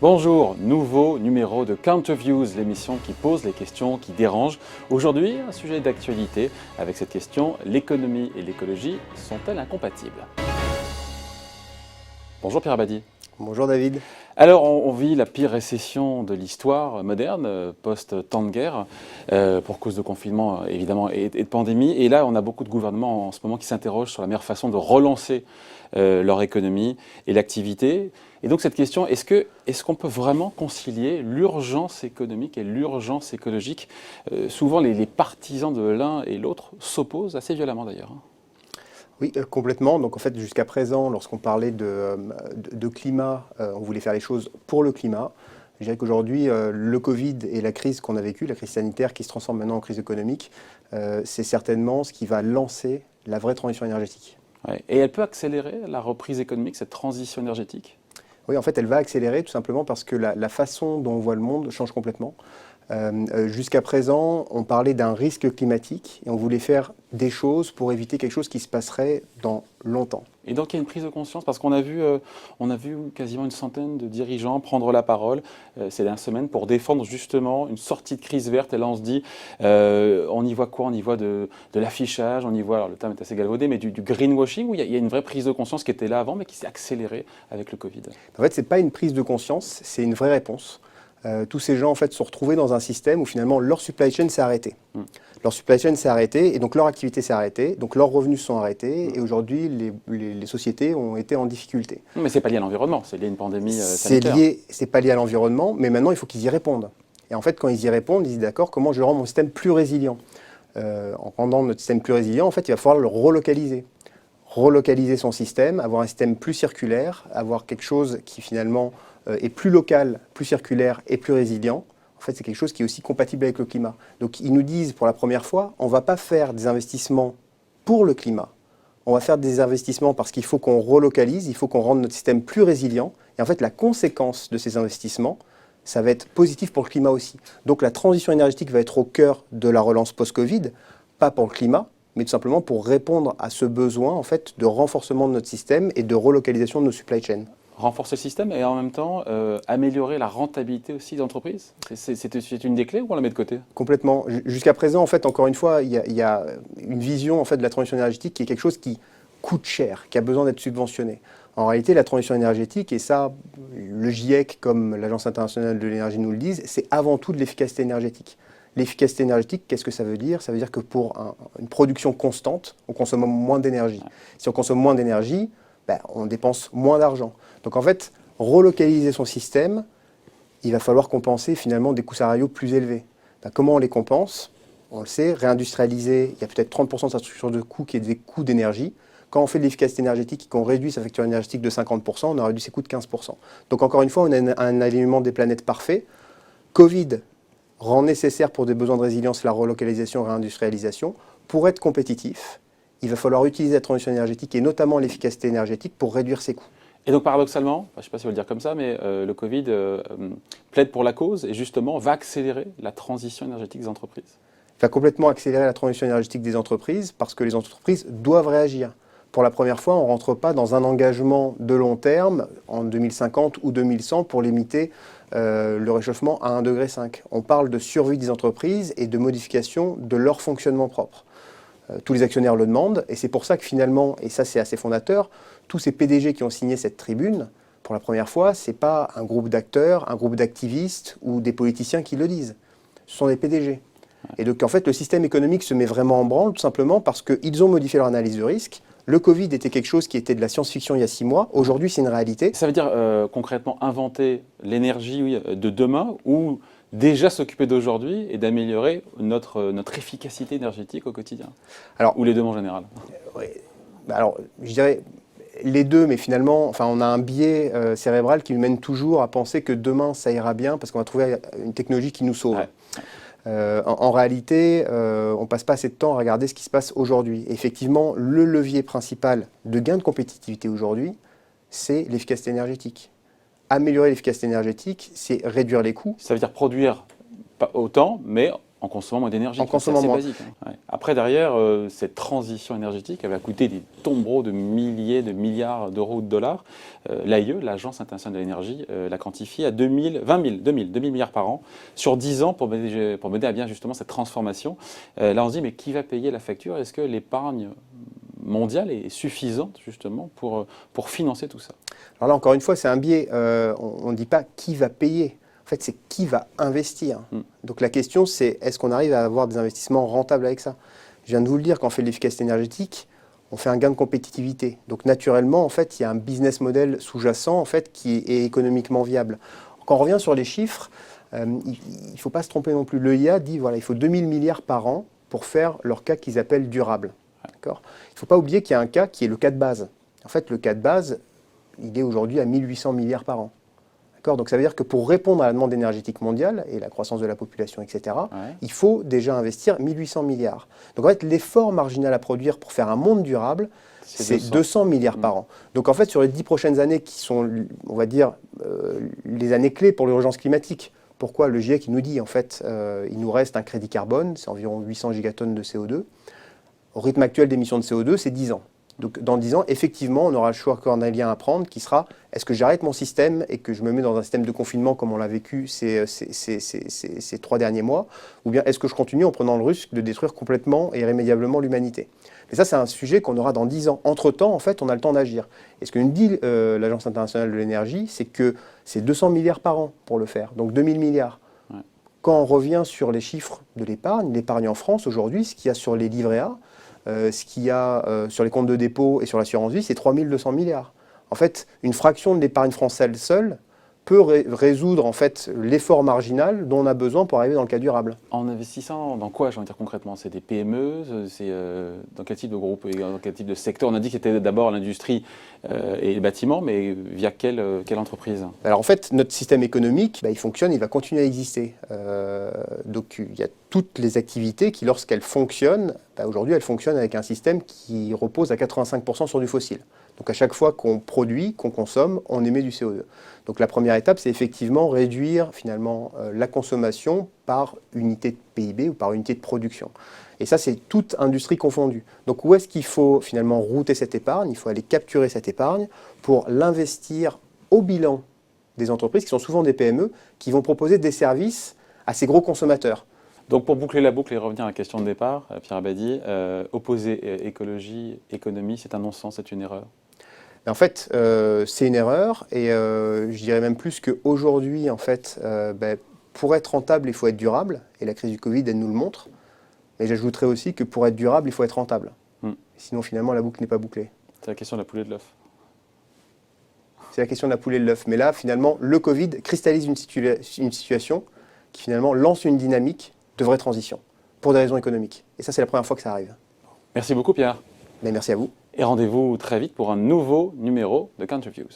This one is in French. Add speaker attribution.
Speaker 1: Bonjour, nouveau numéro de Counterviews, l'émission qui pose les questions qui dérangent. Aujourd'hui, un sujet d'actualité avec cette question, l'économie et l'écologie sont-elles incompatibles? Bonjour Pierre Abadi.
Speaker 2: Bonjour David.
Speaker 1: Alors on vit la pire récession de l'histoire moderne, post-temps de guerre, pour cause de confinement évidemment et de pandémie. Et là on a beaucoup de gouvernements en ce moment qui s'interrogent sur la meilleure façon de relancer leur économie et l'activité. Et donc cette question, est-ce qu'on peut vraiment concilier l'urgence économique et l'urgence écologique? Souvent les partisans de l'un et l'autre s'opposent assez violemment d'ailleurs.
Speaker 2: Oui, complètement. Donc en fait, jusqu'à présent, lorsqu'on parlait de climat, on voulait faire les choses pour le climat. Je dirais qu'aujourd'hui, le Covid et la crise qu'on a vécue, la crise sanitaire qui se transforme maintenant en crise économique, c'est certainement ce qui va lancer la vraie transition énergétique.
Speaker 1: Ouais. Et elle peut accélérer la reprise économique, cette transition énergétique?
Speaker 2: Oui, en fait, elle va accélérer tout simplement parce que la façon dont on voit le monde change complètement. Jusqu'à présent, on parlait d'un risque climatique et on voulait faire des choses pour éviter quelque chose qui se passerait dans longtemps.
Speaker 1: Et donc il y a une prise de conscience, parce qu'on a vu quasiment une centaine de dirigeants prendre la parole ces dernières semaines pour défendre justement une sortie de crise verte. Et là on se dit, on y voit quoi? On y voit de l'affichage, on y voit, alors le terme est assez galvaudé, mais du greenwashing, où il y a une vraie prise de conscience qui était là avant, mais qui s'est accélérée avec le Covid.
Speaker 2: En fait, ce n'est pas une prise de conscience, c'est une vraie réponse. Tous ces gens en fait, sont retrouvés dans un système où finalement leur supply chain s'est arrêtée. Leur supply chain s'est arrêtée et donc leur activité s'est arrêtée, donc leurs revenus se sont arrêtés et aujourd'hui les sociétés ont été en difficulté.
Speaker 1: Mais ce n'est pas lié à l'environnement, c'est lié à une pandémie sanitaire.
Speaker 2: C'est pas lié à l'environnement, mais maintenant il faut qu'ils y répondent. Et en fait quand ils y répondent, ils disent d'accord, comment je rends mon système plus résilient? En rendant notre système plus résilient, en fait il va falloir le relocaliser. Relocaliser son système, avoir un système plus circulaire, avoir quelque chose qui finalement est plus local, plus circulaire et plus résilient. En fait, c'est quelque chose qui est aussi compatible avec le climat. Donc, ils nous disent pour la première fois, on ne va pas faire des investissements pour le climat. On va faire des investissements parce qu'il faut qu'on relocalise, il faut qu'on rende notre système plus résilient. Et en fait, la conséquence de ces investissements, ça va être positif pour le climat aussi. Donc, la transition énergétique va être au cœur de la relance post-Covid, pas pour le climat, mais tout simplement pour répondre à ce besoin en fait, de renforcement de notre système et de relocalisation de nos supply chains.
Speaker 1: Renforcer le système et en même temps améliorer la rentabilité aussi des entreprises? C'est une des clés ou on la met de côté?
Speaker 2: Complètement. Jusqu'à présent, en fait, encore une fois, il y a une vision en fait, de la transition énergétique qui est quelque chose qui coûte cher, qui a besoin d'être subventionné. En réalité, la transition énergétique, et ça, le GIEC comme l'Agence internationale de l'énergie nous le disent, c'est avant tout de l'efficacité énergétique. L'efficacité énergétique, qu'est-ce que ça veut dire? Ça veut dire que pour une production constante, on consomme moins d'énergie. Si on consomme moins d'énergie, on dépense moins d'argent. Donc en fait, relocaliser son système, il va falloir compenser finalement des coûts salariaux plus élevés. Comment on les compense? On le sait, réindustrialiser, il y a peut-être 30% de sa structure de coûts qui est des coûts d'énergie. Quand on fait de l'efficacité énergétique et qu'on réduit sa facture énergétique de 50%, on a réduit ses coûts de 15%. Donc encore une fois, on a un alignement des planètes parfait. Covid rend nécessaire pour des besoins de résilience la relocalisation et réindustrialisation. Pour être compétitif, il va falloir utiliser la transition énergétique et notamment l'efficacité énergétique pour réduire ses coûts.
Speaker 1: Et donc paradoxalement, je ne sais pas si on va le dire comme ça, mais le Covid plaide pour la cause et justement va accélérer la transition énergétique des entreprises.
Speaker 2: Il va complètement accélérer la transition énergétique des entreprises parce que les entreprises doivent réagir. Pour la première fois, on ne rentre pas dans un engagement de long terme en 2050 ou 2100 pour limiter le réchauffement à 1,5 degré. On parle de survie des entreprises et de modification de leur fonctionnement propre. Tous les actionnaires le demandent et c'est pour ça que finalement, et ça c'est assez fondateur, tous ces PDG qui ont signé cette tribune, pour la première fois, ce n'est pas un groupe d'acteurs, un groupe d'activistes ou des politiciens qui le disent. Ce sont des PDG. Et donc en fait, le système économique se met vraiment en branle tout simplement parce qu'ils ont modifié leur analyse de risque. Le Covid était quelque chose qui était de la science-fiction il y a 6 mois. Aujourd'hui, c'est une réalité.
Speaker 1: Ça veut dire concrètement inventer l'énergie de demain ou déjà s'occuper d'aujourd'hui et d'améliorer notre efficacité énergétique au quotidien? Alors, ou les deux en général?
Speaker 2: Oui. Alors, je dirais les deux, mais finalement, on a un biais cérébral qui nous mène toujours à penser que demain, ça ira bien parce qu'on va trouver une technologie qui nous sauve. Ouais. En réalité, on ne passe pas assez de temps à regarder ce qui se passe aujourd'hui. Effectivement, le levier principal de gain de compétitivité aujourd'hui, c'est l'efficacité énergétique. Améliorer l'efficacité énergétique, c'est réduire les coûts.
Speaker 1: Ça veut dire produire pas autant, mais En consommant moins d'énergie.
Speaker 2: En consommant
Speaker 1: c'est
Speaker 2: moins.
Speaker 1: basique. Hein. Ouais. Après, derrière, cette transition énergétique, elle va coûter des tombereaux de milliers de milliards d'euros ou de dollars. L'AIE, l'Agence internationale de l'énergie, l'a quantifié à 20 000 milliards par an sur 10 ans pour mener à bien justement cette transformation. Là, on se dit, mais qui va payer la facture? Est-ce que l'épargne mondiale est suffisante justement pour financer tout ça?
Speaker 2: Alors là, encore une fois, c'est un biais. On ne dit pas qui va payer. En fait, c'est qui va investir. Donc la question, c'est est-ce qu'on arrive à avoir des investissements rentables avec ça? Je viens de vous le dire, quand on fait de l'efficacité énergétique, on fait un gain de compétitivité. Donc naturellement, en fait, il y a un business model sous-jacent en fait, qui est économiquement viable. Quand on revient sur les chiffres, il ne faut pas se tromper non plus. L'EIA dit voilà, il faut 2000 milliards par an pour faire leur cas qu'ils appellent durable. D'accord ? Il ne faut pas oublier qu'il y a un cas qui est le cas de base. En fait, le cas de base, il est aujourd'hui à 1800 milliards par an. Donc ça veut dire que pour répondre à la demande énergétique mondiale et la croissance de la population, etc., il faut déjà investir 1800 milliards. Donc en fait, l'effort marginal à produire pour faire un monde durable, c'est 200 milliards par an. Donc en fait, sur les 10 prochaines années qui sont, on va dire, les années clés pour l'urgence climatique, pourquoi le GIEC nous dit, en fait, il nous reste un crédit carbone, c'est environ 800 gigatonnes de CO2. Au rythme actuel d'émissions de CO2, c'est 10 ans. Donc dans 10 ans, effectivement, on aura le choix cornélien à prendre qui sera est-ce que j'arrête mon système et que je me mets dans un système de confinement comme on l'a vécu ces 3 derniers mois, ou bien est-ce que je continue en prenant le risque de détruire complètement et irrémédiablement l'humanité? Mais ça, c'est un sujet qu'on aura dans 10 ans. Entre-temps, en fait, on a le temps d'agir. Et ce que nous dit l'Agence internationale de l'énergie, c'est que c'est 200 milliards par an pour le faire, donc 2000 milliards. Ouais. Quand on revient sur les chiffres de l'épargne en France aujourd'hui, ce qu'il y a sur les livrets A, ce qu'il y a sur les comptes de dépôt et sur l'assurance vie, c'est 3200 milliards. En fait, une fraction de l'épargne française seule peut résoudre en fait, l'effort marginal dont on a besoin pour arriver dans le cas durable.
Speaker 1: En investissant dans quoi, j'ai envie de dire concrètement? C'est des PME? C'est dans quel type de groupe? Dans quel type de secteur? On a dit que c'était d'abord l'industrie et le bâtiment, mais via quelle entreprise?
Speaker 2: Alors en fait, notre système économique, il fonctionne, il va continuer à exister. Donc il y a toutes les activités qui, lorsqu'elles fonctionnent, aujourd'hui elles fonctionnent avec un système qui repose à 85% sur du fossile. Donc à chaque fois qu'on produit, qu'on consomme, on émet du CO2. Donc la première étape, c'est effectivement réduire finalement la consommation par unité de PIB ou par unité de production. Et ça, c'est toute industrie confondue. Donc où est-ce qu'il faut finalement router cette épargne? Il faut aller capturer cette épargne pour l'investir au bilan des entreprises, qui sont souvent des PME, qui vont proposer des services à ces gros consommateurs.
Speaker 1: Donc pour boucler la boucle et revenir à la question de départ, Pierre Abadie, opposer écologie, économie, c'est un non-sens, c'est une erreur?
Speaker 2: En fait, c'est une erreur et je dirais même plus qu'aujourd'hui, en fait, pour être rentable, il faut être durable et la crise du Covid, elle nous le montre. Mais j'ajouterais aussi que pour être durable, il faut être rentable. Sinon, finalement, la boucle n'est pas bouclée.
Speaker 1: C'est la question de la poule et de l'œuf.
Speaker 2: C'est la question de la poule et de l'œuf. Mais là, finalement, le Covid cristallise une situation qui, finalement, lance une dynamique de vraie transition pour des raisons économiques. Et ça, c'est la première fois que ça arrive.
Speaker 1: Merci beaucoup, Pierre.
Speaker 2: Mais merci à vous.
Speaker 1: Et rendez-vous très vite pour un nouveau numéro de Counterviews.